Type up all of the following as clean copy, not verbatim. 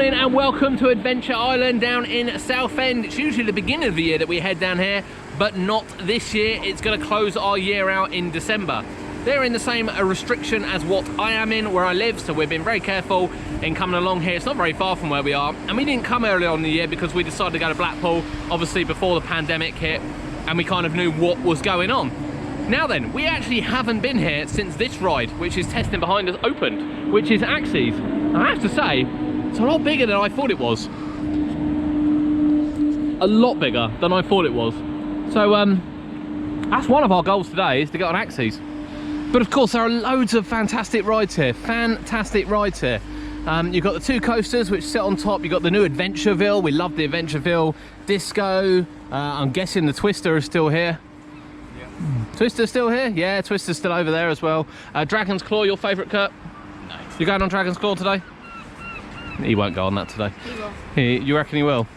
morning and welcome to Adventure Island down in Southend. It's usually the beginning of the year that we head down here, but not this year. It's going to close our year out in December. They're in the same restriction as what I am in where I live, so we've been very careful in coming along here. It's not very far from where we are, and we didn't come early on in the year because we decided to go to Blackpool, obviously before the pandemic hit, and we kind of knew what was going on. Now then, we actually haven't been here since this ride, which is testing behind us, opened, which is Axes. I have to say, it's a lot bigger than I thought it was. A lot bigger than I thought it was. So that's one of our goals today, is to get on Axes. But of course there are loads of fantastic rides here. Fantastic rides here. You've got the two coasters which sit on top. You've got the new Adventureville. We love the Adventureville. Disco. I'm guessing the Twister is still here. Yeah. Twister's still here? Yeah, Twister's still over there as well. Dragon's Claw, your favourite, Kurt? No. You going on Dragon's Claw today? He won't go on that today. He will. You reckon he will?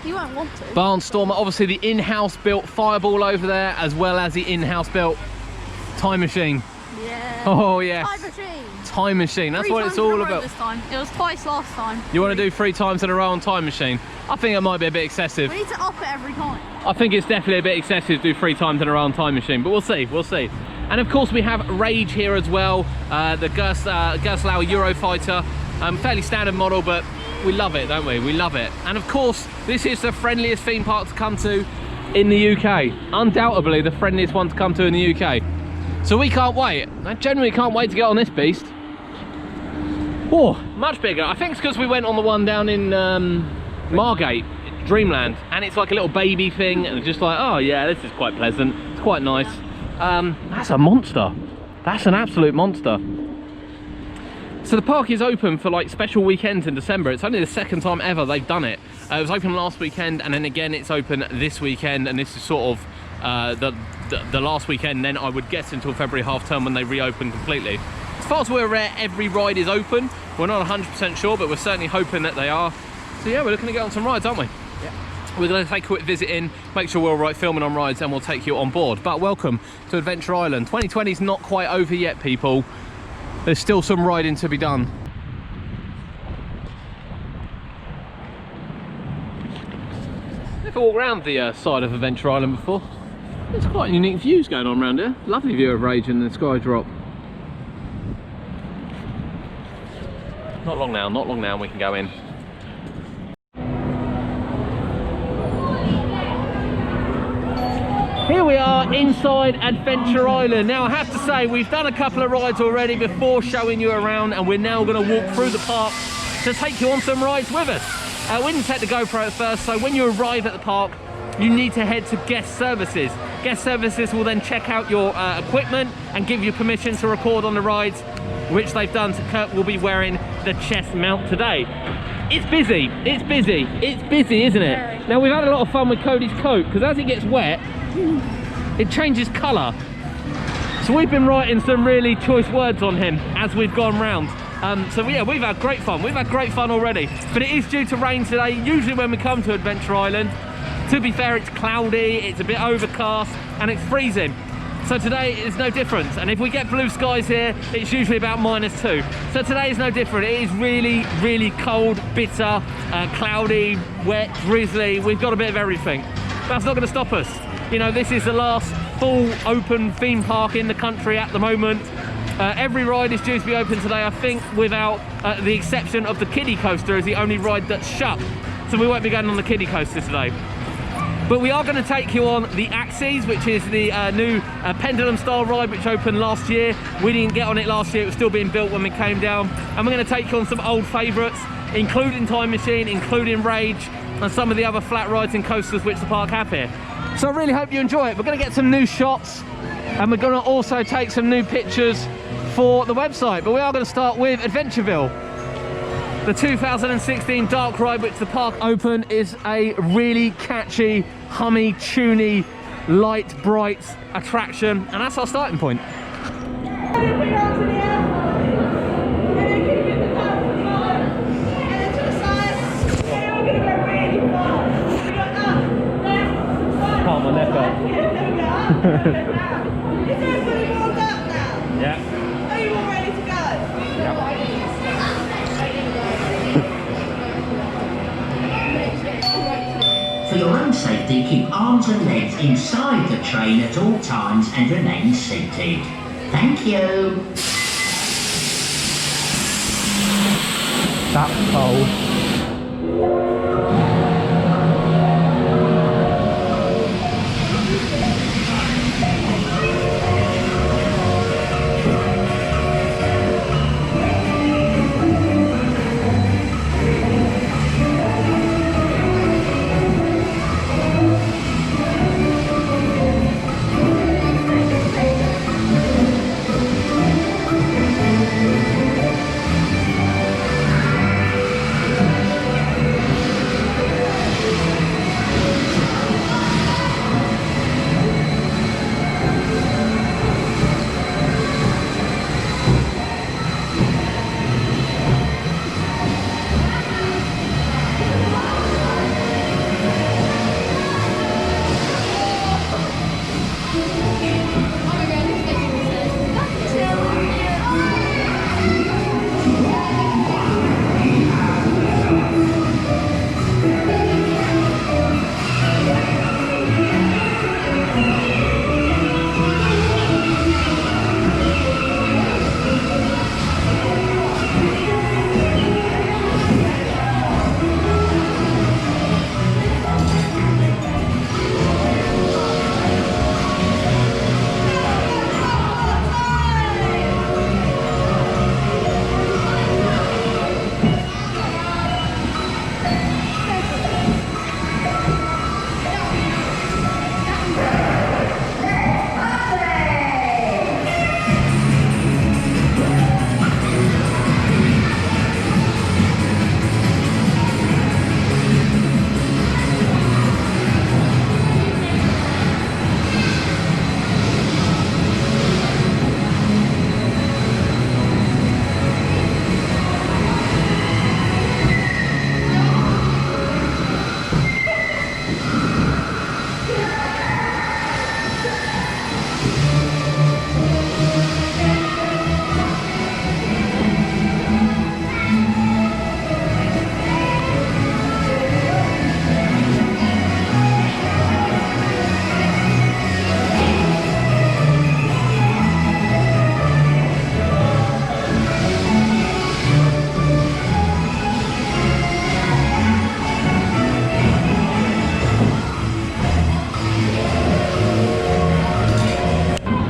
He won't want to. Barnstormer, obviously the in-house built Fireball over there, as well as the in-house built Time Machine. Yeah. Oh yes. Time Machine. Time Machine. That's what it's all about. This time. It was twice last time. You want to do 3 times in a row on Time Machine? I think it might be a bit excessive. We need to up it every time. I think it's definitely a bit excessive to do 3 times in a row on Time Machine, but we'll see. We'll see. And of course we have Rage here as well. The Gerstlauer Eurofighter. Fairly standard model, but we love it, don't we? We love it. And of course, this is the friendliest theme park to come to in the UK. Undoubtedly the friendliest one to come to in the UK. So we can't wait. I genuinely can't wait to get on this beast. Oh, much bigger. I think it's because we went on the one down in Margate, Dreamland, and it's like a little baby thing, and it's just like, oh yeah, this is quite pleasant. It's quite nice. That's a monster. That's an absolute monster. So the park is open for like special weekends in December. It's only the second time ever they've done it. It was open last weekend, and then again it's open this weekend, and this is sort of the last weekend, then I would guess until February half term when they reopen completely. As far as we're aware, every ride is open. We're not 100% sure, but we're certainly hoping that they are. So yeah, we're looking to get on some rides, aren't we? Yeah. We're going to take a quick visit in, make sure we're all right filming on rides, and we'll take you on board. But welcome to Adventure Island. 2020 is not quite over yet, people. There's still some riding to be done. Never walked around the side of Adventure Island before. There's quite unique views going on around here. Lovely view of Rage and the Skydrop. Not long now, not long now, and we can go in. Here we are inside Adventure Island. Now I have to say, we've done a couple of rides already before showing you around, and we're now going to walk through the park to take you on some rides with us. We didn't take the GoPro at first, so when you arrive at the park, you need to head to guest services. Guest services will then check out your equipment and give you permission to record on the rides, which they've done. So Kurt will be wearing the chest mount today. It's busy, it's busy, it's busy, isn't it? Very. Now we've had a lot of fun with Cody's coat, because as it gets wet, it changes colour. So we've been writing some really choice words on him as we've gone round. So yeah, we've had great fun. We've had great fun already. But it is due to rain today. Usually when we come to Adventure Island, to be fair, it's cloudy, it's a bit overcast, and it's freezing. So today is no different. And if we get blue skies here, it's usually about -2. So today is no different. It is really, really cold, bitter, cloudy, wet, drizzly. We've got a bit of everything. That's not going to stop us. You know, this is the last full open theme park in the country at the moment. Every ride is due to be open today, I think, without the exception of the Kiddi Koasta is the only ride that's shut. So we won't be going on the Kiddi Koasta today. But we are going to take you on the Axes, which is the new pendulum style ride which opened last year. We didn't get on it last year, it was still being built when we came down. And we're going to take you on some old favourites, including Time Machine, including Rage, and some of the other flat rides and coasters which the park have here. So I really hope you enjoy it. We're going to get some new shots, and we're going to also take some new pictures for the website. But we are going to start with Adventureville. The 2016 dark ride which the park opened is a really catchy, hummy, tuney, light, bright attraction, and that's our starting point. Calm my neck up. Is everybody warmed up now? Yeah. Are you all ready to go? Yeah. For your own safety, keep arms and legs inside the train at all times and remain seated. Thank you. That's cold.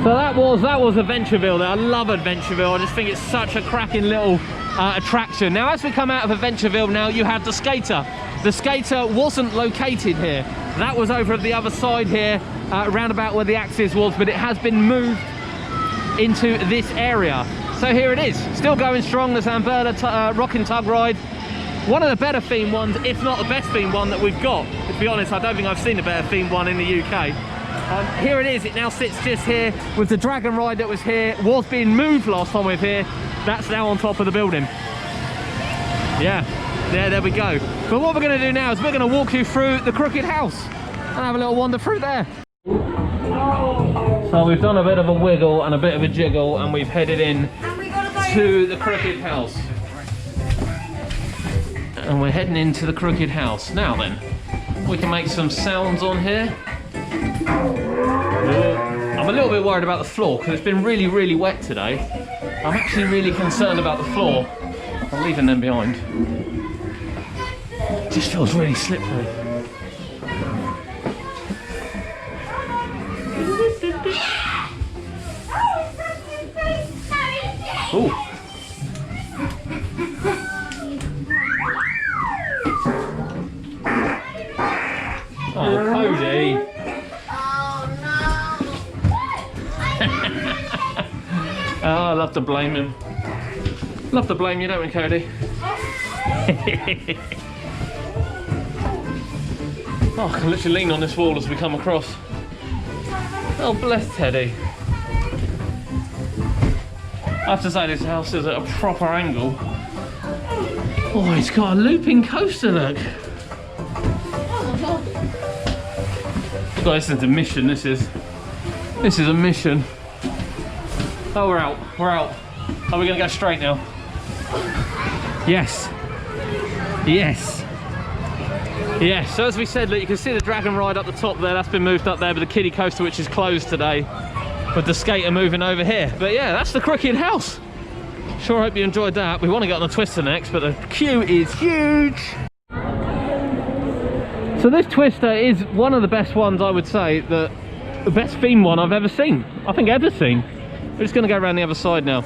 So that was Adventureville there. I love Adventureville. I just think it's such a cracking little attraction. Now as we come out of Adventureville now, you have the skater. The skater wasn't located here. That was over at the other side here, around about where the axis was, but it has been moved into this area. So here it is, still going strong, the Zambirla rocking tug ride. One of the better themed ones, if not the best themed one that we've got. To be honest, I don't think I've seen a better themed one in the UK. Here it is, it now sits just here with the dragon ride that was here, was being moved last time we were here. That's now on top of the building. Yeah, there we go. But what we're going to do now is we're going to walk you through the Crooked House and have a little wander through there. So we've done a bit of a wiggle and a bit of a jiggle, and we've headed in to the Crooked House. And we're heading into the Crooked House. Now then, we can make some sounds on here. I'm a little bit worried about the floor because it's been really, really wet today. I'm actually really concerned about the floor. I'm leaving them behind. It just feels really slippery. Ooh. Oh, Cody. Oh, I love to blame him. Love to blame you, don't we, Cody? Oh, I can literally lean on this wall as we come across. Oh, bless Teddy. I have to say this house is at a proper angle. Oh, it's got a looping coaster, look. Guys, this is a mission, this is. This is a mission. Oh, we're out, we're out. Are we gonna go straight now? Yes. Yes. Yeah, so as we said, look, you can see the dragon ride up the top there. That's been moved up there, but the Kiddi Koasta, which is closed today, with the skater moving over here. But yeah, that's the Crooked House. Sure hope you enjoyed that. We want to get on the Twister next, but the queue is huge. So this Twister is one of the best ones, I would say, the best themed one I've ever seen. I think ever seen. We're just going to go around the other side now.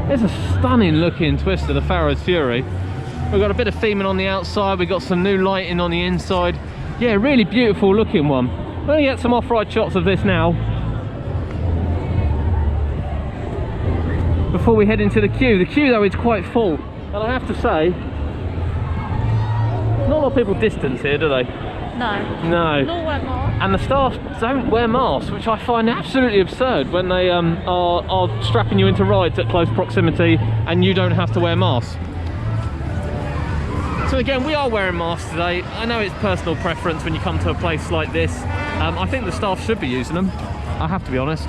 It's a stunning looking Twister, the Pharaoh's Fury. We've got a bit of theming on the outside, we've got some new lighting on the inside. Yeah, really beautiful looking one. We're going to get some off-ride shots of this now, before we head into the queue. The queue though is quite full, and I have to say, not a lot of people distance here, do they? No. No. Nor wear masks. And the staff don't wear masks, which I find absolutely absurd when they are strapping you into rides at close proximity and you don't have to wear masks. So again, we are wearing masks today. I know it's personal preference when you come to a place like this. I think the staff should be using them, I have to be honest.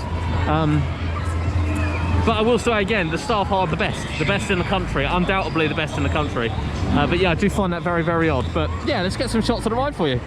But I will say again, the staff are the best in the country, undoubtedly the best in the country. But yeah, I do find that very, very odd. But yeah, let's get some shots of the ride for you.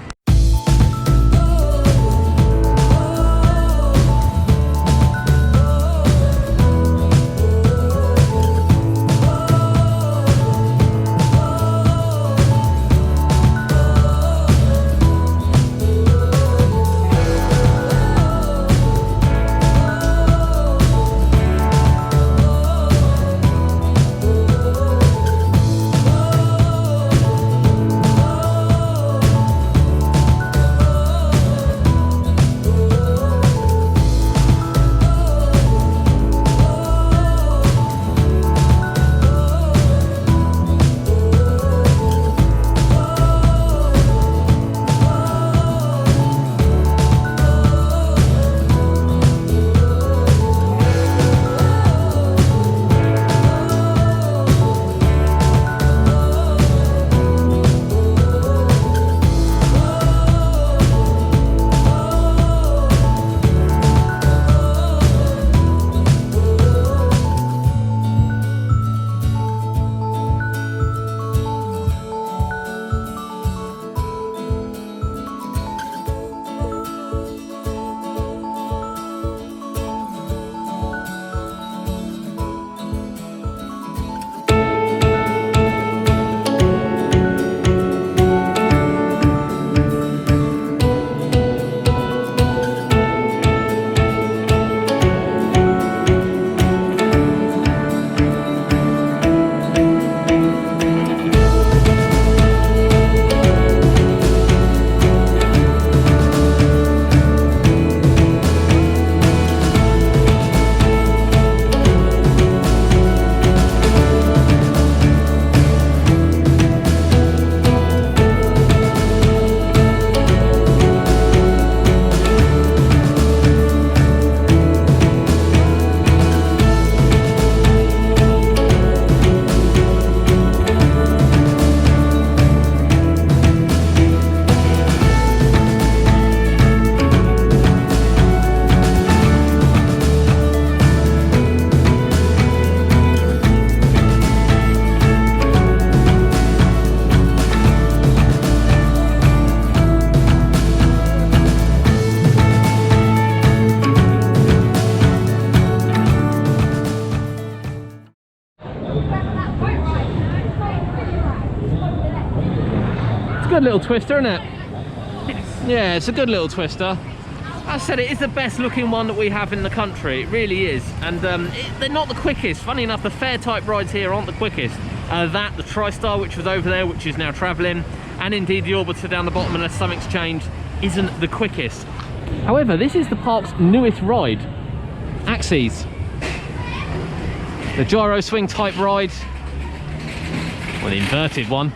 Good little Twister, isn't it? Yes. Yeah, it's a good little Twister. As I said, it is the best looking one that we have in the country. It really is. And they're not the quickest. Funny enough, the fair type rides here aren't the quickest. The TriStar, which was over there, which is now travelling, and indeed the Orbiter down the bottom, unless something's changed, isn't the quickest. However, this is the park's newest ride, Axes. The gyro swing type ride, well, the inverted one.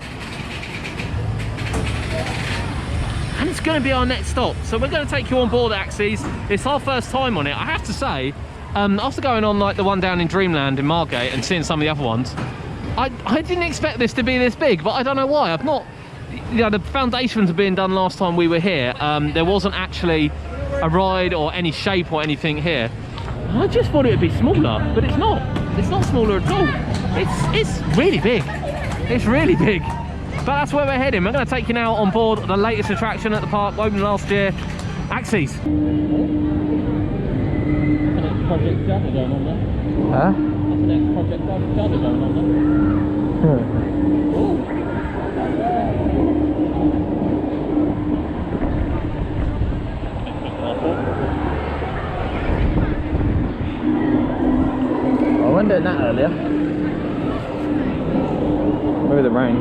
And it's going to be our next stop, so we're going to take you on board Axes. It's our first time on it. I have to say, after going on like the one down in Dreamland in Margate and seeing some of the other ones, I didn't expect this to be this big, but I don't know why. I've not, you know, the foundations were being done last time we were here. There wasn't actually a ride or any shape or anything here. I just thought it would be smaller, but it's not. It's not smaller at all. It's really big. It's really big. But that's where we're heading. We're going to take you now on board the latest attraction at the park, opened last year, Axes. Project Judder going on there. Huh? That's the next Project Judder going on there. I wasn't doing that earlier. Maybe the rain.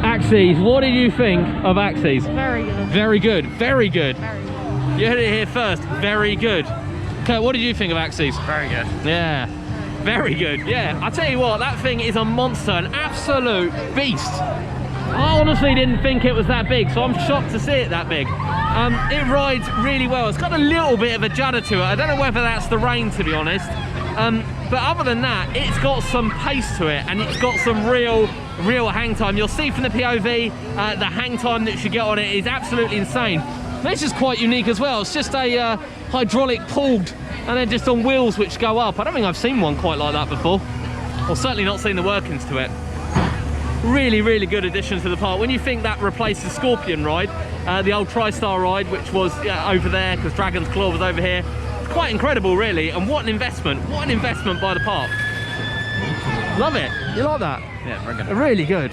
Axes, what did you think of Axes? Very good. Very good, very good. Very good. You heard it here first, very good. Kurt, what did you think of Axes? Very good. Yeah, very good. Yeah, I tell you what, that thing is a monster, an absolute beast. I honestly didn't think it was that big, so I'm shocked to see it that big. It rides really well. It's got a little bit of a judder to it. I don't know whether that's the rain, to be honest. But other than that, it's got some pace to it, and it's got some real hang time. You'll see from the POV, the hang time that you get on it is absolutely insane. This is quite unique as well. It's just a hydraulic pulled, and then just on wheels which go up. I don't think I've seen one quite like that before, or certainly not seen the workings to it. Really good addition to the park. When you think that replaced the Scorpion ride, the old TriStar ride, which was over there because Dragon's Claw was over here, it's quite incredible really. And what an investment by the park. Love it. You like that? Yeah, very good. Really good.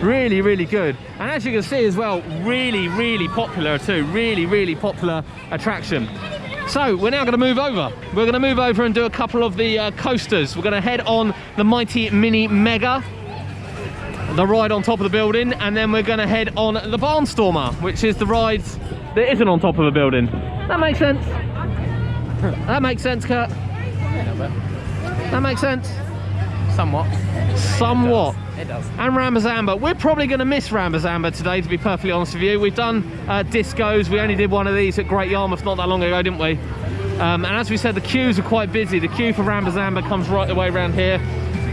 Really good. And as you can see as well, really popular too. Really popular attraction. So we're now going to move over. We're going to move over and do a couple of the coasters. We're going to head on the Mighty Mini Mega, the ride on top of the building, and then we're going to head on the Barnstormer, which is the ride that isn't on top of a building. That makes sense. That makes sense, Kurt. That makes sense. Somewhat. It does. And Rambazamba. We're probably going to miss Rambazamba today, to be perfectly honest with you. We've done discos. We only did one of these at Great Yarmouth not that long ago, didn't we? And as we said, the queues are quite busy. The queue for Rambazamba comes right the way around here.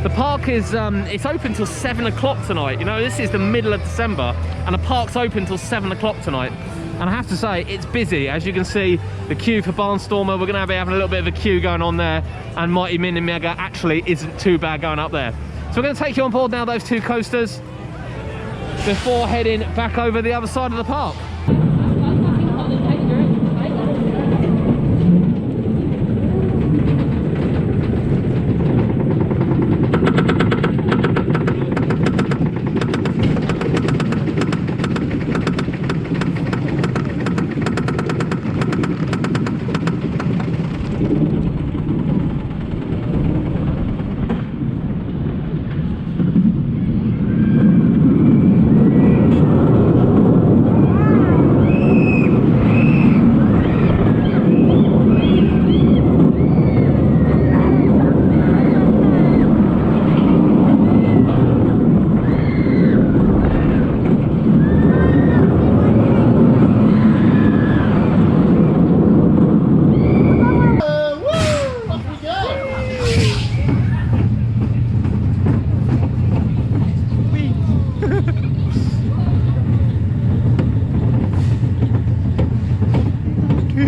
The park is it's open till 7 o'clock tonight. You know, this is the middle of December, and the park's open till 7 o'clock tonight. And I have to say, it's busy. As you can see, the queue for Barnstormer, we're going to be having a little bit of a queue going on there, and Mighty Mini Mega actually isn't too bad going up there. So we're going to take you on board now, those two coasters, before heading back over the other side of the park. Yeah,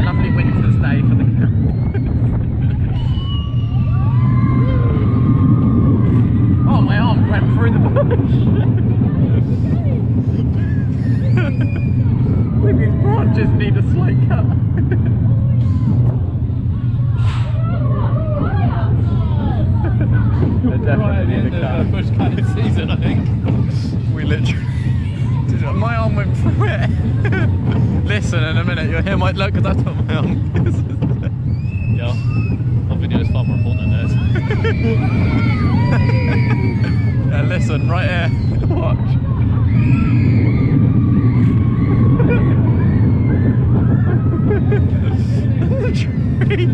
lovely winter's day for the camp. Oh, my arm went through the bush. Look, these branches need a slight cut. They're definitely need a cut. Bush cutting season, I think. We literally... My arm went through it. Listen, in a minute you'll hear my... Look, because that's what my arm is. Yeah, our video is far more important than this. Yeah, listen, right here. Watch. The tree.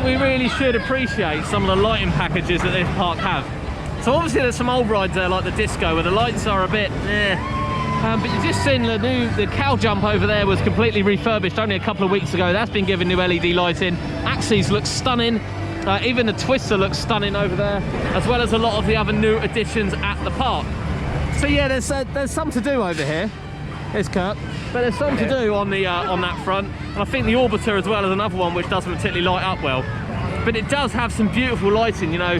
We really should appreciate some of the lighting packages that this park have. So obviously there's some old rides there like the disco where the lights are a bit but you've just seen the cow jump over there was completely refurbished only a couple of weeks ago. That's been given new LED lighting. Axes looks stunning. Even the Twister looks stunning over there, as well as a lot of the other new additions at the park. So yeah, there's some to do over here. There's Kurt. But there's something to do on the on that front, and I think the Orbiter as well is another one which doesn't particularly light up well. But it does have some beautiful lighting, you know,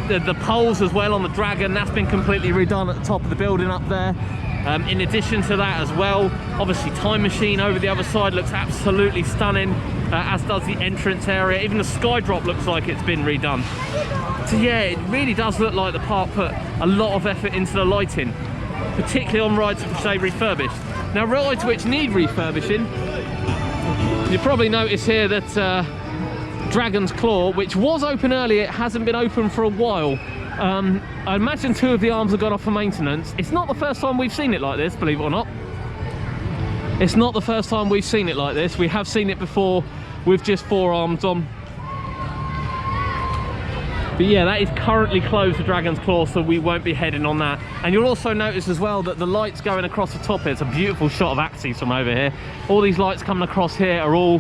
the poles as well on the Dragon, that's been completely redone at the top of the building up there. In addition to that as well, obviously Time Machine over the other side looks absolutely stunning, as does the entrance area. Even the Skydrop looks like it's been redone. So yeah, it really does look like the park put a lot of effort into the lighting, particularly on rides which they refurbished. Now, rides which need refurbishing, you probably notice here that Dragon's Claw, which was open earlier, it hasn't been open for a while. I imagine 2 of the arms have gone off for maintenance. It's not the first time we've seen it like this, believe it or not. It's not the first time we've seen it like this. We have seen it before with just 4 arms on. But yeah, that is currently closed for Dragon's Claw, so we won't be heading on that. And you'll also notice as well that the lights going across the top here, it's a beautiful shot of Axes from over here. All these lights coming across here are all,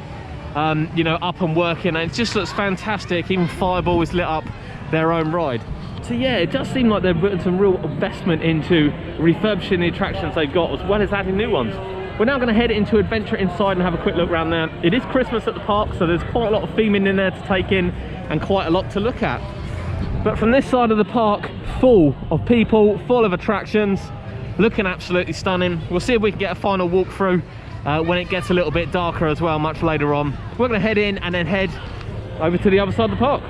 you know, up and working, and it just looks fantastic. Even Fireball is lit up their own ride. So yeah, it does seem like they've put some real investment into refurbishing the attractions they've got, as well as adding new ones. We're now going to head into Adventure inside and have a quick look around there. It is Christmas at the park, so there's quite a lot of theming in there to take in and quite a lot to look at. But from this side of the park, full of people, full of attractions, looking absolutely stunning. We'll see if we can get a final walk through when it gets a little bit darker as well, much later on. We're going to head in and then head over to the other side of the park.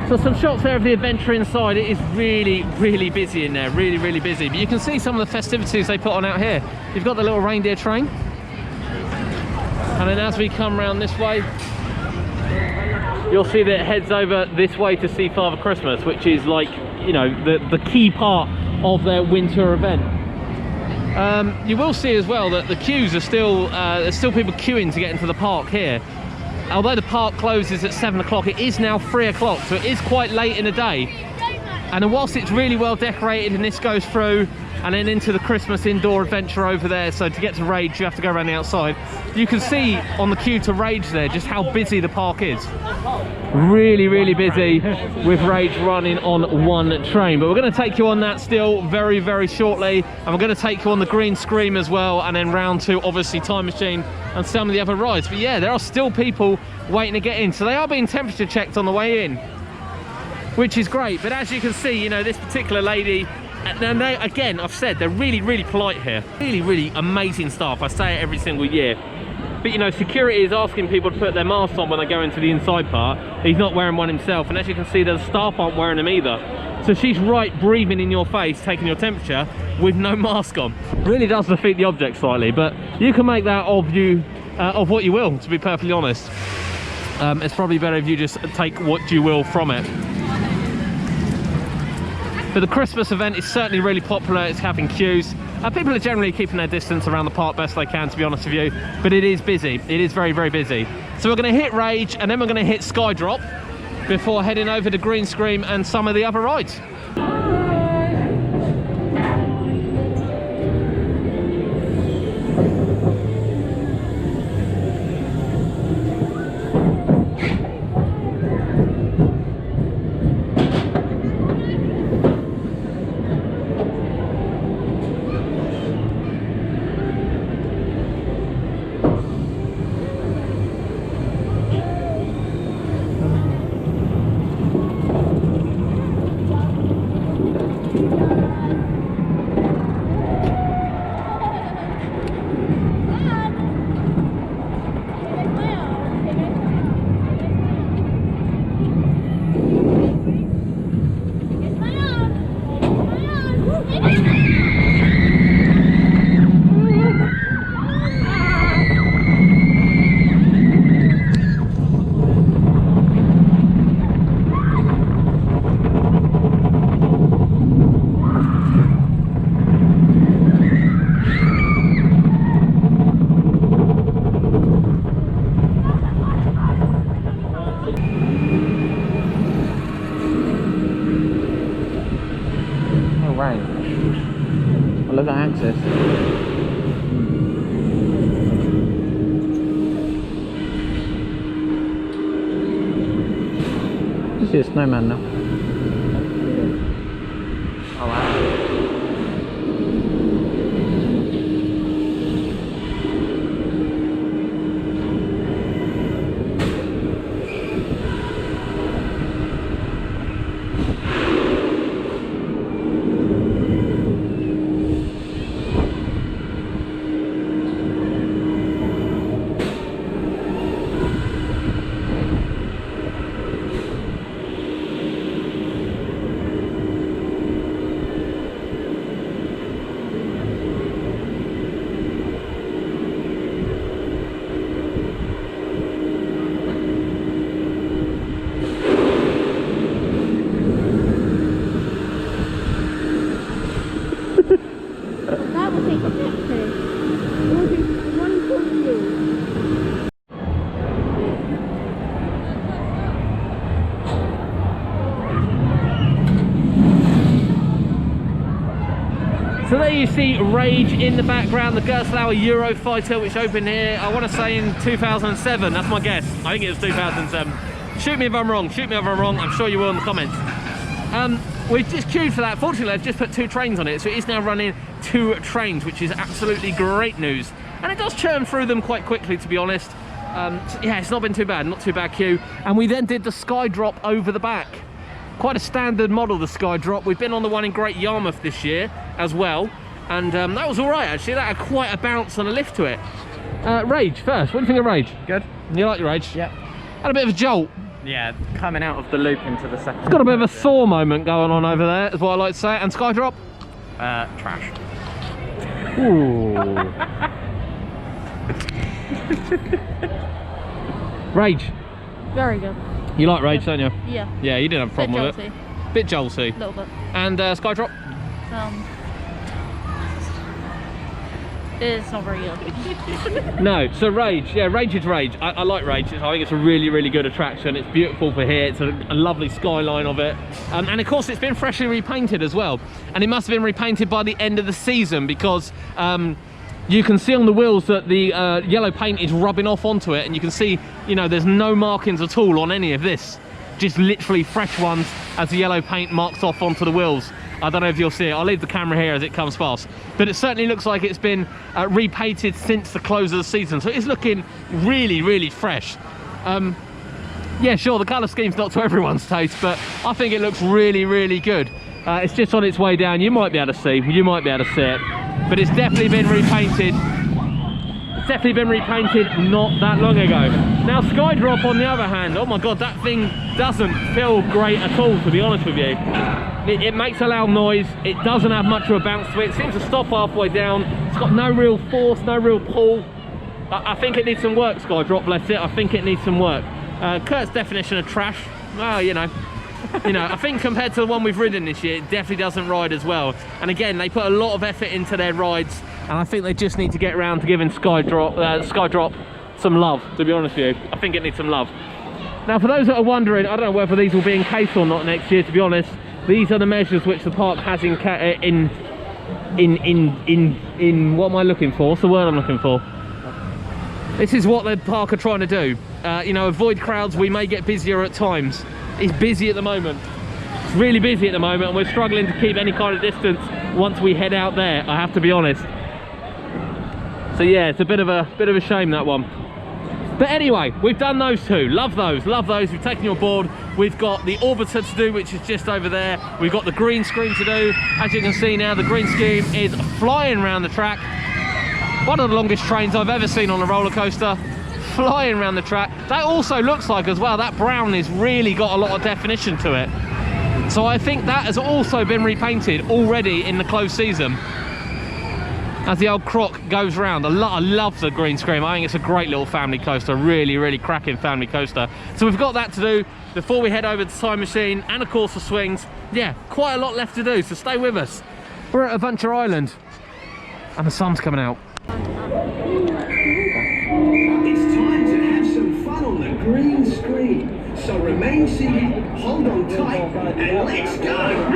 So some shots there of the adventure inside. It is really, really busy in there, really, really busy. But you can see some of the festivities they put on out here. You've got the little reindeer train. And then as we come round this way, you'll see that it heads over this way to see Father Christmas, which is like, you know, the key part of their winter event. You will see as well that the queues are still, there's still people queuing to get into the park here. Although the park closes at 7 o'clock, it is now 3 o'clock, so it is quite late in the day. And then whilst it's really well decorated and this goes through and then into the Christmas indoor adventure over there, so to get to Rage you have to go around the outside, you can see on the queue to Rage there just how busy the park is. Really, really busy with Rage running on one train. But we're going to take you on that still very, very shortly, and we're going to take you on the Green Scream as well, and then round to obviously Time Machine and some of the other rides. But yeah, there are still people waiting to get in, so they are being temperature checked on the way in, which is great. But as you can see, you know, this particular lady, and they, again, I've said they're really, really polite here. Really, really amazing staff. I say it every single year. But you know, security is asking people to put their masks on when they go into the inside part. He's not wearing one himself, and as you can see, the staff aren't wearing them either. So she's right breathing in your face, taking your temperature with no mask on. Really does defeat the object slightly, but you can make that of you, of what you will, to be perfectly honest. It's probably better if you just take what you will from it. But the Christmas event is certainly really popular. It's having queues. People are generally keeping their distance around the park best they can, to be honest with you. But it is busy. It is very, very busy. So we're going to hit Rage, and then we're going to hit Skydrop before heading over to Green Scream and some of the other rides. Look at access. This is a snowman now. Oh wow. That will take a picture. One for you. So there you see Rage in the background, the Gerstlauer Eurofighter, which opened here, I want to say in 2007, that's my guess. I think it was 2007. Shoot me if I'm wrong, shoot me if I'm wrong, I'm sure you will in the comments. We've just queued for that. Fortunately, I've just put 2 trains on it, so it is now running 2 trains, which is absolutely great news. And it does churn through them quite quickly, to be honest. So yeah, it's not been too bad, not too bad queue. And we then did the Skydrop over the back. Quite a standard model, the Skydrop. We've been on the one in Great Yarmouth this year as well. And that was all right, actually. That had quite a bounce and a lift to it. Rage first, what do you think of Rage? Good. You like your Rage? Yeah. Had a bit of a jolt. Yeah, coming out of the loop into the second. It's got a bit of a Thor moment going on over there, is what I like to say. And Skydrop? Trash. Ooh. Rage. Very good. You like Rage, don't you? Yeah. Yeah, you didn't have a problem with it. Bit jolty. A little bit. And Skydrop? It's not very good. No, so Rage, yeah, Rage is Rage. I like Rage. I think it's a really, really good attraction. It's beautiful for here. It's a lovely skyline of it. And of course, it's been freshly repainted as well. And it must have been repainted by the end of the season because you can see on the wheels that the yellow paint is rubbing off onto it. And you can see, you know, there's no markings at all on any of this. Just literally fresh ones as the yellow paint marks off onto the wheels. I don't know if you'll see it. I'll leave the camera here as it comes past. But it certainly looks like it's been repainted since the close of the season. So it's looking really, really fresh. Yeah, sure, the colour scheme's not to everyone's taste, but I think it looks really, really good. It's just on its way down. You might be able to see. You might be able to see it. But it's definitely been repainted. It's definitely been repainted not that long ago. Now, Skydrop, on the other hand, oh my God, that thing doesn't feel great at all, to be honest with you. It makes a loud noise. It doesn't have much of a bounce to it. It seems to stop halfway down. It's got no real force, no real pull. I think it needs some work, Skydrop, bless it. I think it needs some work. Kurt's definition of trash, well, you know, I think compared to the one we've ridden this year, it definitely doesn't ride as well. And again, they put a lot of effort into their rides, and I think they just need to get around to giving Skydrop some love, to be honest with you. I think it needs some love. Now, for those that are wondering, I don't know whether these will be encased or not next year, to be honest. These are the measures which the park has in what am I looking for? What's the word I'm looking for? This is what the park are trying to do. You know, avoid crowds. We may get busier at times. It's busy at the moment. It's really busy at the moment, and we're struggling to keep any kind of distance once we head out there, I have to be honest. So yeah, it's a bit of a shame, that one. But anyway, we've done those two. Love those, love those. We've taken you on board. We've got the orbiter to do, which is just over there. We've got the green screen to do. As you can see now, the green screen is flying around the track. One of the longest trains I've ever seen on a roller coaster. Flying around the track. That also looks like as well, that brown has really got a lot of definition to it. So I think that has also been repainted already in the closed season. As the old croc goes round. I love the green screen. I think it's a great little family coaster. Really, really cracking family coaster. So we've got that to do before we head over to Time Machine and of course the swings. Yeah, quite a lot left to do, so stay with us. We're at Adventure Island and the sun's coming out. It's time to have some fun on the green screen. So remain seated, hold on tight, and let's go!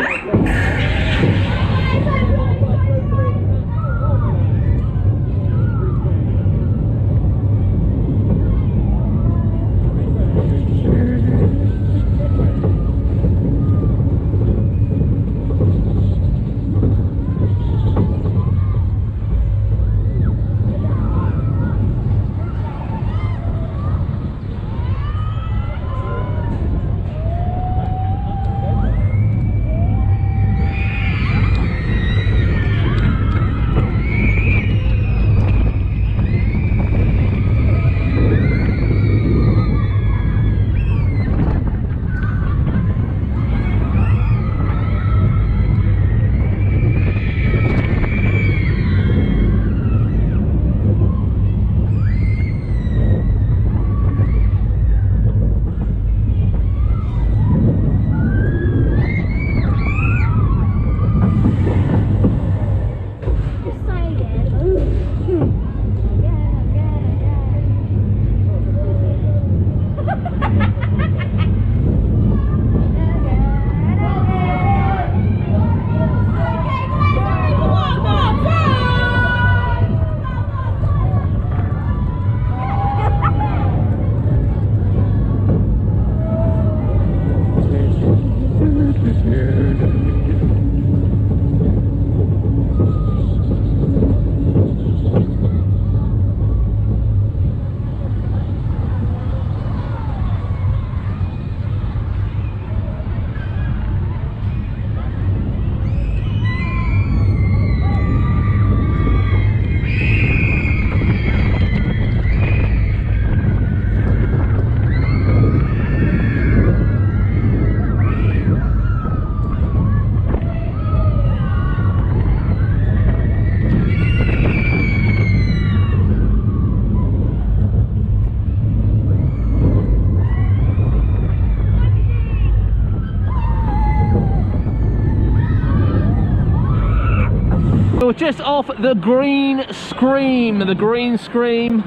We're just off the green scream. The green scream.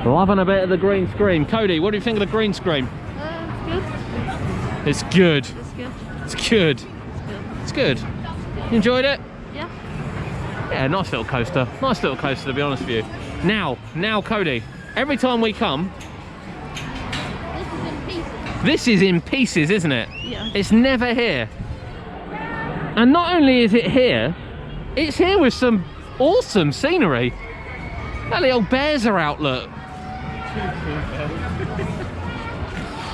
Loving a bit of the green scream. Cody, what do you think of the green scream? It's good. It's good. It's It's good. good. It's good. It's good. You enjoyed it? Yeah. Yeah, nice little coaster. Nice little coaster, to be honest with you. Now, Cody, every time we come, this is in pieces, isn't it? Yeah. It's never here. And not only is it here, it's here with some awesome scenery. That little bears are out, look.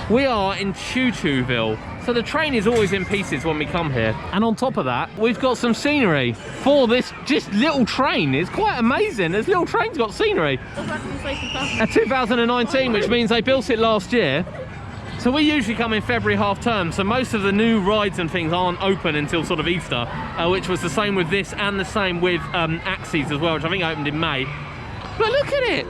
We are in ChuChuVille. So the train is always in pieces when we come here. And on top of that, we've got some scenery for this just little train. It's quite amazing. This little train's got scenery. A 2019, which means they built it last year. So we usually come in February half term, so most of the new rides and things aren't open until sort of Easter, which was the same with this and the same with Axes as well, which I think opened in May. But look at it!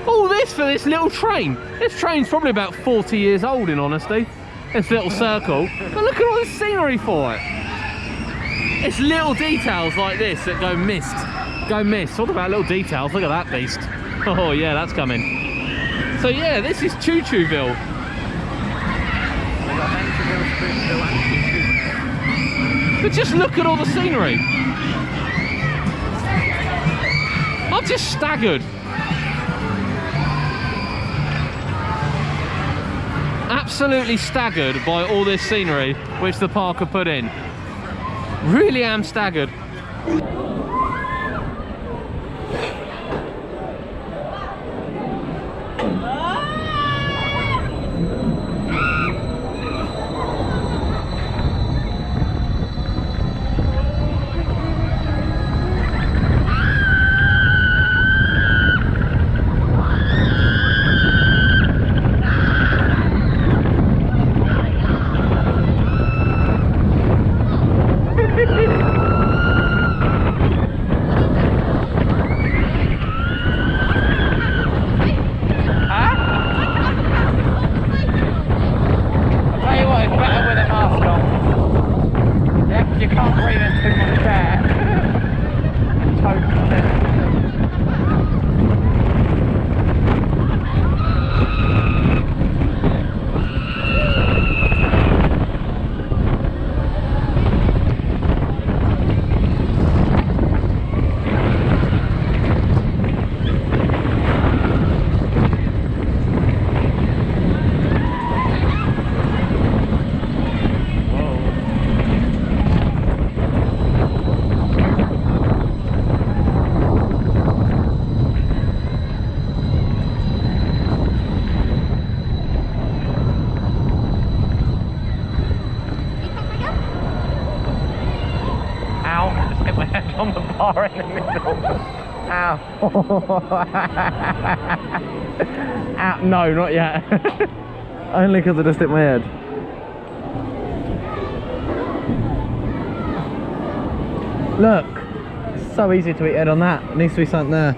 All this for this little train. This train's probably about 40 years old, in honesty. This little circle. But look at all this scenery for it. It's little details like this that go missed. Go missed. Talk about little details. Look at that beast. Oh yeah, that's coming. So yeah, this is ChuChuVille. But just look at all the scenery. I'm just staggered. Absolutely staggered by all this scenery which the park have put in. Really am staggered. On the bar in the middle. Ow. Ow. No, not yet. Only because I just hit my head. Look, it's so easy to hit head on that. There needs to be something there.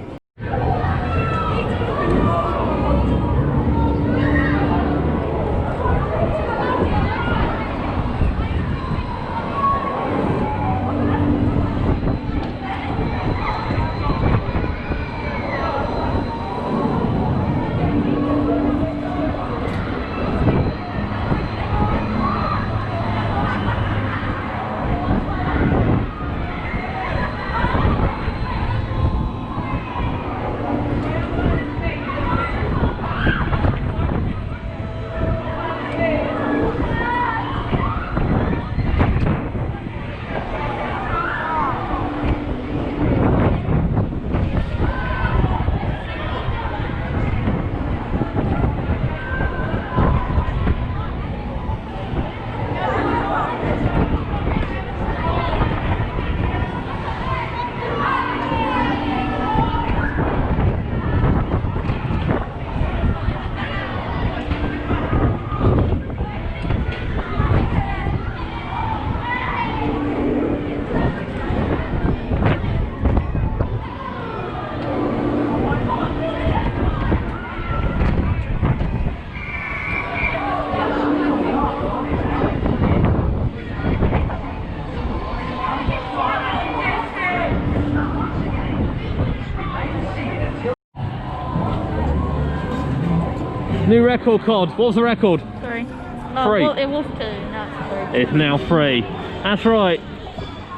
New record, Cod. What was the record? 3. 3. Well, it was 2, now it's 3. It's now 3. That's right.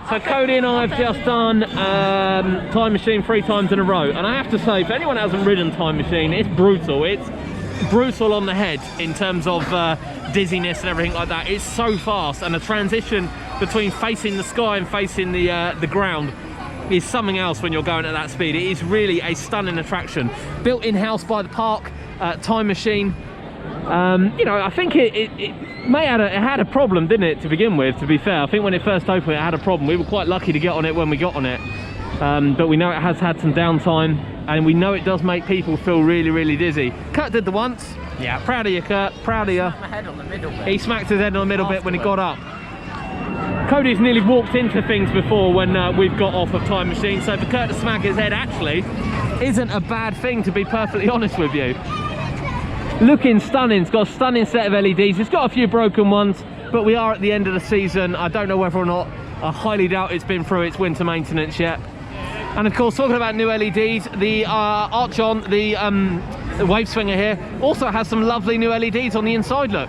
So Cody and I have just done Time Machine 3 times in a row, and I have to say, for anyone who hasn't ridden Time Machine, it's brutal. It's brutal on the head in terms of dizziness and everything like that. It's so fast, and the transition between facing the sky and facing the ground is something else when you're going at that speed. It is really a stunning attraction. Built in-house by the park, Time Machine. You know, I think it had a problem, didn't it, to begin with, to be fair. I think when it first opened, it had a problem. We were quite lucky to get on it when we got on it. But we know it has had some downtime, and we know it does make people feel really, really dizzy. Kurt did the once. Yeah. Proud of you, Kurt. Proud of you. My head on the middle bit. He smacked his head on the middle bit when he got up. Cody's nearly walked into things before when we've got off of Time Machine, so for Kurt to smack his head actually isn't a bad thing, to be perfectly honest with you. Looking stunning. It's got a stunning set of LEDs. It's got a few broken ones, but we are at the end of the season. I don't know whether or not, I highly doubt it's been through its winter maintenance yet. And of course, talking about new LEDs, the Archon, the wave swinger here, also has some lovely new LEDs on the inside, look.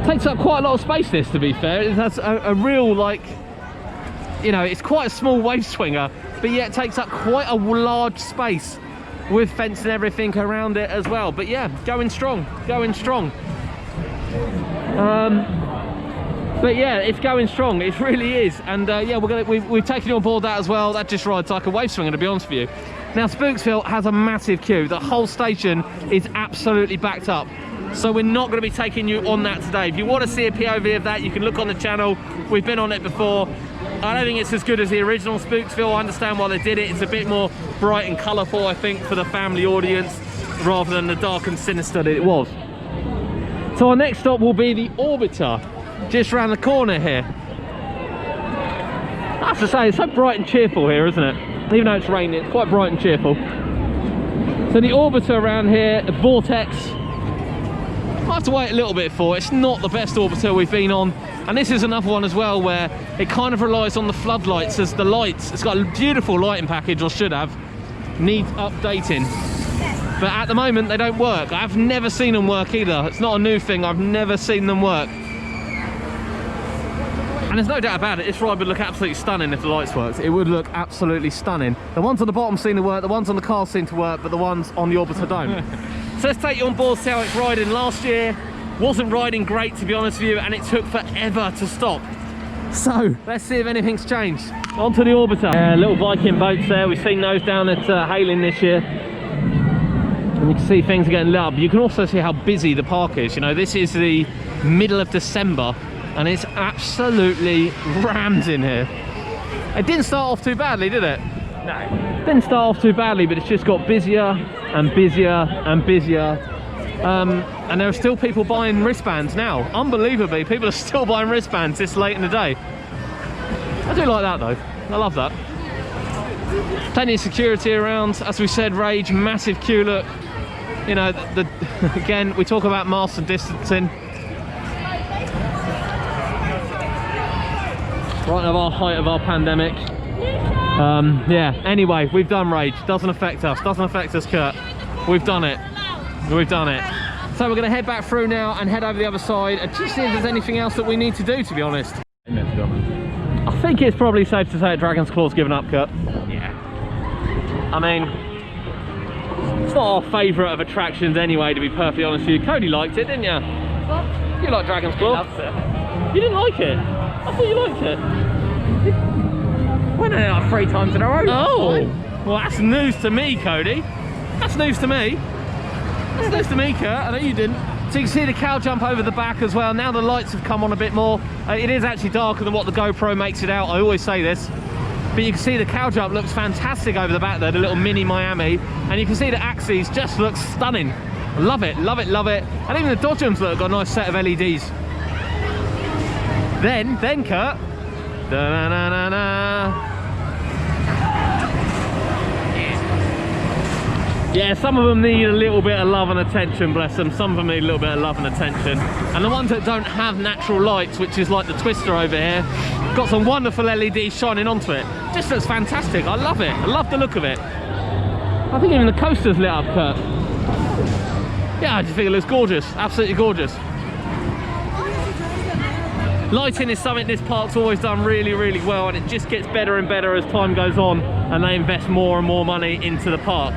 Takes up quite a lot of space, this, to be fair. It has a real, like, you know, it's quite a small wave swinger, but yet it takes up quite a large space with fence and everything around it as well. But yeah, going strong, going strong. But yeah, it's going strong, it really is. And yeah, we've taken you on board that as well. That just rides like a wave swinger, to be honest with you. Now, Spooksville has a massive queue. The whole station is absolutely backed up. So we're not going to be taking you on that today. If you want to see a POV of that, you can look on the channel. We've been on it before. I don't think it's as good as the original Spooksville. I understand why they did it. It's a bit more bright and colourful, I think, for the family audience, rather than the dark and sinister that it was. So our next stop will be the Orbiter, just around the corner here. I have to say, it's so bright and cheerful here, isn't it? Even though it's raining, it's quite bright and cheerful. So the Orbiter around here, the Vortex, I have to wait a little bit for. It's not the best Orbiter we've been on, and this is another one as well where it kind of relies on the floodlights as the lights. It's got a beautiful lighting package, or should have, needs updating, but at the moment they don't work. I've never seen them work either. It's not a new thing, I've never seen them work. And there's no doubt about it, this ride would look absolutely stunning if the lights worked. It would look absolutely stunning. The ones on the bottom seem to work, the ones on the car seem to work, but the ones on the Orbiter don't. So let's take you on board, see how it's riding. Last year wasn't riding great, to be honest with you, and it took forever to stop. So let's see if anything's changed. On to the Orbiter. Little Viking boats there. We've seen those down at Hailing this year. And you can see things are getting lit up. You can also see how busy the park is. You know, this is the middle of December and it's absolutely rammed in here. It didn't start off too badly, did it? No. Didn't start off too badly, but it's just got busier and busier and busier. And there are still people buying wristbands now. Unbelievably, people are still buying wristbands this late in the day. I do like that though. I love that. Plenty of security around. As we said, Rage, massive queue, look. You know, again, we talk about masks and distancing. Right at our height of our pandemic. Yeah, anyway, we've done Rage. Doesn't affect us. Doesn't affect us, Kurt. We've done it. We've done it. So we're going to head back through now and head over the other side and just see if there's anything else that we need to do, to be honest. I think it's probably safe to say that Dragon's Claw's given up, Kurt. Yeah. I mean, it's not our favourite of attractions anyway, to be perfectly honest with you. Cody liked it, didn't you? What? You liked Dragon's Claw? He loves it. You didn't like it? I thought you liked it. Went in it like 3 times in a row. Oh! Well, that's news to me, Cody. That's news to me. That's news to me, Kurt. I know you didn't. So you can see the cow jump over the back as well. Now the lights have come on a bit more. It is actually darker than what the GoPro makes it out. I always say this. But you can see the cow jump looks fantastic over the back there, the little mini Miami. And you can see the axes just looks stunning. Love it, love it, love it. And even the dodgems look, got a nice set of LEDs. Then Kurt. Da-na-na-na-na. Yeah, some of them need a little bit of love and attention, bless them. Some of them need a little bit of love and attention. And the ones that don't have natural lights, which is like the Twister over here, got some wonderful LEDs shining onto it. Just looks fantastic. I love it. I love the look of it. I think even the coaster's lit up, Kurt. yeah, I just think it looks gorgeous, absolutely gorgeous. Lighting is something this park's always done really, really well, and it just gets better and better as time goes on and they invest more and more money into the park.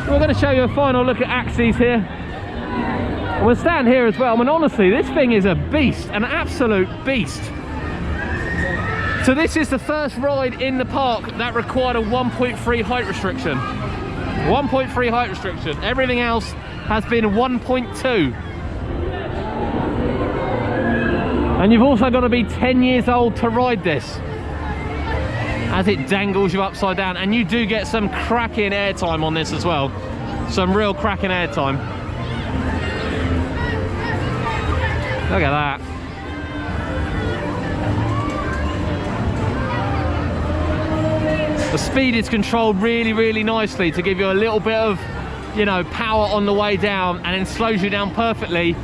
We're going to show you a final look at Axes here. We'll stand here as well. I mean, honestly, this thing is a beast, an absolute beast. So this is the first ride in the park that required a 1.3 height restriction. 1.3 height restriction. Everything else has been 1.2. And you've also got to be 10 years old to ride this, as it dangles you upside down. And you do get some cracking airtime on this as well. Some real cracking airtime. Look at that. The speed is controlled really, really nicely to give you a little bit of, you know, power on the way down, and then slows you down perfectly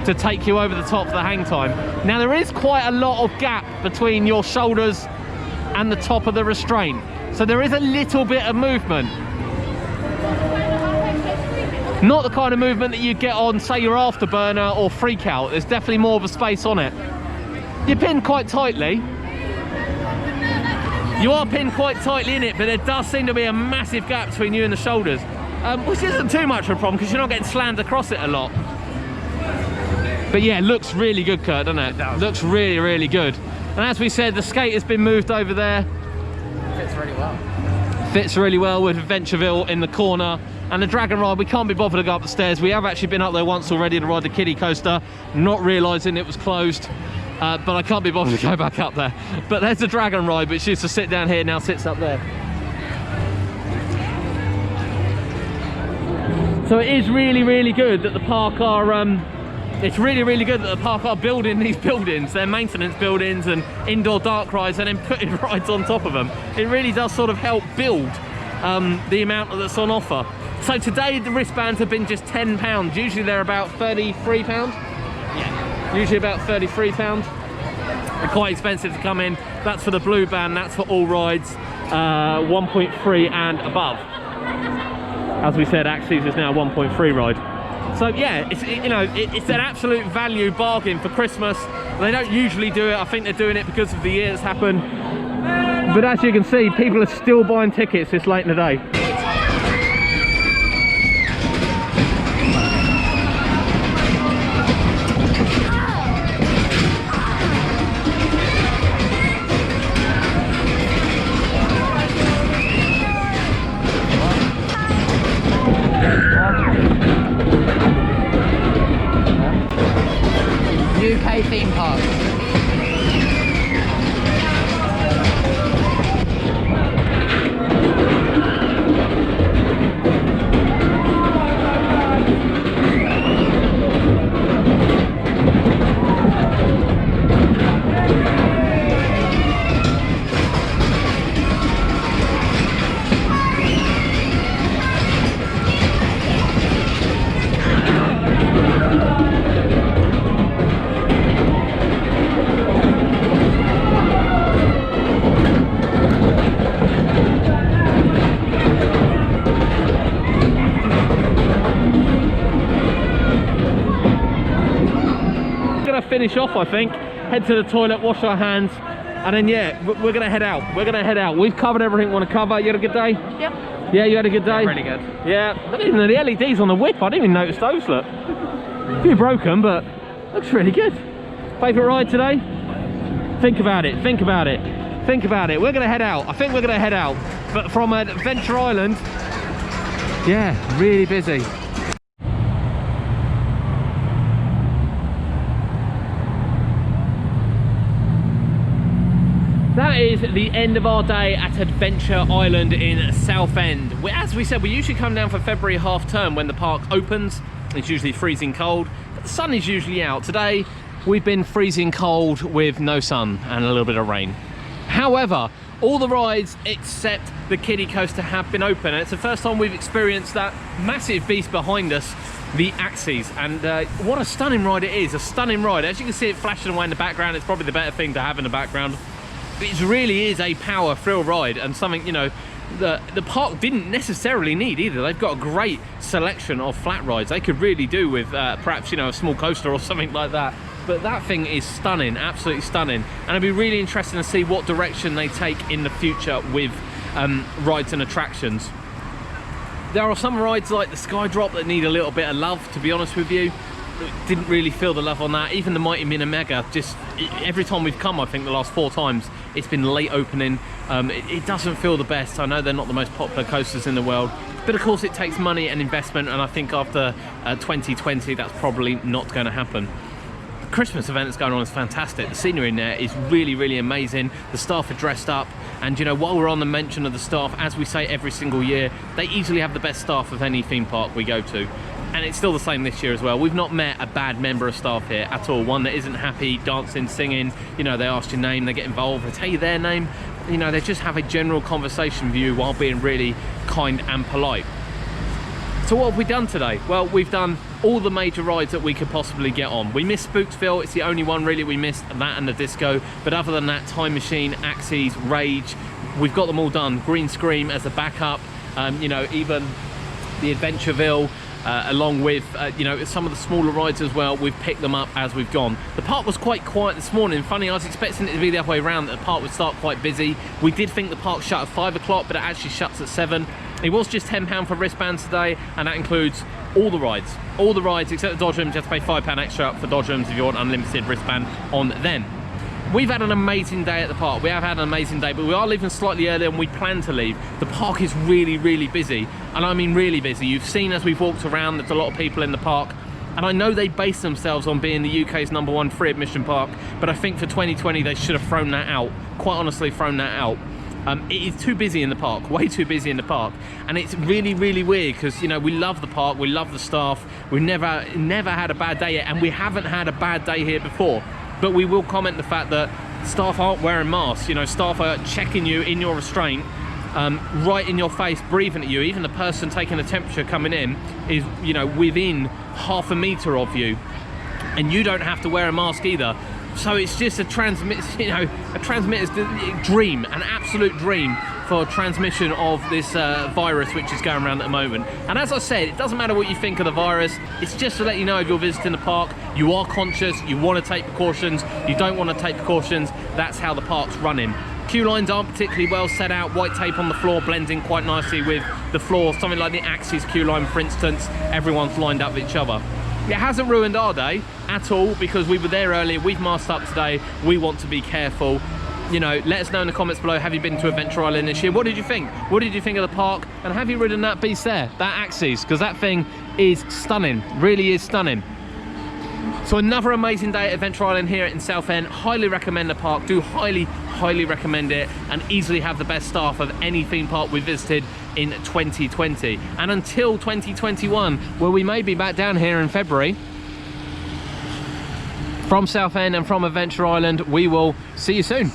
to take you over the top of the hang time. Now there is quite a lot of gap between your shoulders and the top of the restraint, so there is a little bit of movement. Not the kind of movement that you get on, say, your Afterburner or Freak Out. There's definitely more of a space on it. You're pinned quite tightly. You are pinned quite tightly in it, but there does seem to be a massive gap between you and the shoulders, which isn't too much of a problem because you're not getting slammed across it a lot. But yeah, it looks really good, Kurt, doesn't it? It does. Looks really, really good. And as we said, the skate has been moved over there. Fits really well. Fits really well with Adventureville in the corner. And the Dragon Ride, we can't be bothered to go up the stairs. We have actually been up there once already to ride the Kiddi Koasta, not realising it was closed. But I can't be bothered to go back up there. But there's the Dragon Ride, which used to sit down here, now sits up there. So it is really, really good that the park are it's really, really good that the park are building these buildings. They're maintenance buildings and indoor dark rides, and then putting rides on top of them. It really does sort of help build the amount that's on offer. So today the wristbands have been just £10. Usually they're about £33. Yeah. Usually about £33. They're quite expensive to come in. That's for the blue band, that's for all rides 1.3 and above. As we said, Axes is now 1.3 ride. So yeah, it's an absolute value bargain for Christmas. They don't usually do it. I think they're doing it because of the year that's happened. But as you can see, people are still buying tickets this late in the day. UK theme park. Finish off, I think, head to the toilet, wash our hands, and then yeah, we're gonna head out. We've covered everything we want to cover. You had a good day? Yep. Yeah, you had a good day? Yeah, really good. Yeah, look at even the LEDs on the whip. I didn't even notice those. Look, a few broken, but looks really good. Favourite ride today? Think about it. We're gonna head out. I think we're gonna head out, but from Adventure Island, yeah, really busy. That is the end of our day at Adventure Island in Southend. As we said, we usually come down for February half term when the park opens. It's usually freezing cold, but the sun is usually out. Today, we've been freezing cold with no sun and a little bit of rain. However, all the rides except the Kiddi Koasta have been open, and it's the first time we've experienced that massive beast behind us, the Axes. And what a stunning ride it is, a stunning ride. As you can see it flashing away in the background, it's probably the better thing to have in the background. It really is a power thrill ride, and something, you know, the park didn't necessarily need either. They've got a great selection of flat rides. They could really do with perhaps, you know, a small coaster or something like that. But that thing is stunning, absolutely stunning. And it'd be really interesting to see what direction they take in the future with rides and attractions. There are some rides like the Skydrop that need a little bit of love, to be honest with you. Didn't really feel the love on that. Even the Mighty Minna Mega, just every time we've come, I think the last 4 times, it's been late opening. It doesn't feel the best. I know they're not the most popular coasters in the world, but of course it takes money and investment, and I think after 2020 that's probably not going to happen. The Christmas event that's going on is fantastic. The scenery in there is really, really amazing. The staff are dressed up, and you know, while we're on the mention of the staff, as we say every single year, they easily have the best staff of any theme park we go to. And it's still the same this year as well. We've not met a bad member of staff here at all. One that isn't happy, dancing, singing. You know, they ask your name, they get involved, they tell you their name. You know, they just have a general conversation with you while being really kind and polite. So what have we done today? Well, we've done all the major rides that we could possibly get on. We missed Spooksville. It's the only one really we missed, that and the disco. But other than that, Time Machine, Axes, Rage, we've got them all done. Green Scream as a backup. You know, even the Adventureville. Along with you know, some of the smaller rides as well, we've picked them up as we've gone. The park was quite quiet this morning. Funny, I was expecting it to be the other way around, that the park would start quite busy. We did think the park shut at 5 o'clock, but it actually shuts at 7. It was just £10 for wristbands today, and that includes all the rides. All the rides except the Dodge rooms. You have to pay £5 extra for Dodge rooms if you want unlimited wristband on them. We've had an amazing day at the park. We have had an amazing day, but we are leaving slightly earlier than we planned to leave. The park is really, really busy, and I mean really busy. You've seen as we've walked around, there's a lot of people in the park, and I know they base themselves on being the UK's #1 free admission park, but I think for 2020 they should have thrown that out. Quite honestly, thrown that out. It is too busy in the park, way too busy in the park, and it's really, really weird because, you know, we love the park, we love the staff, we've never had a bad day yet, and we haven't had a bad day here before. But we will comment the fact that staff aren't wearing masks. You know, staff are checking you in your restraint, right in your face, breathing at you. Even the person taking the temperature coming in is, you know, within ½ a metre of you, and you don't have to wear a mask either. So it's just a transmitter's dream, an absolute dream for transmission of this virus which is going around at the moment. And as I said, it doesn't matter what you think of the virus, it's just to let you know if you're visiting the park, you are conscious, you want to take precautions, you don't want to take precautions, that's how the park's running. Queue lines aren't particularly well set out, white tape on the floor blending quite nicely with the floor, something like the Axis queue line for instance, everyone's lined up with each other. It hasn't ruined our day at all because we were there earlier, we've masked up today, we want to be careful. You know, let us know in the comments below, have you been to Adventure Island this year? What did you think? What did you think of the park? And have you ridden that beast there, that Axis? Because that thing is stunning, really is stunning. So another amazing day at Adventure Island here in Southend. Highly recommend the park, do highly, highly recommend it, and easily have the best staff of any theme park we visited in 2020. And until 2021, where we may be back down here in February, from Southend and from Adventure Island, we will see you soon.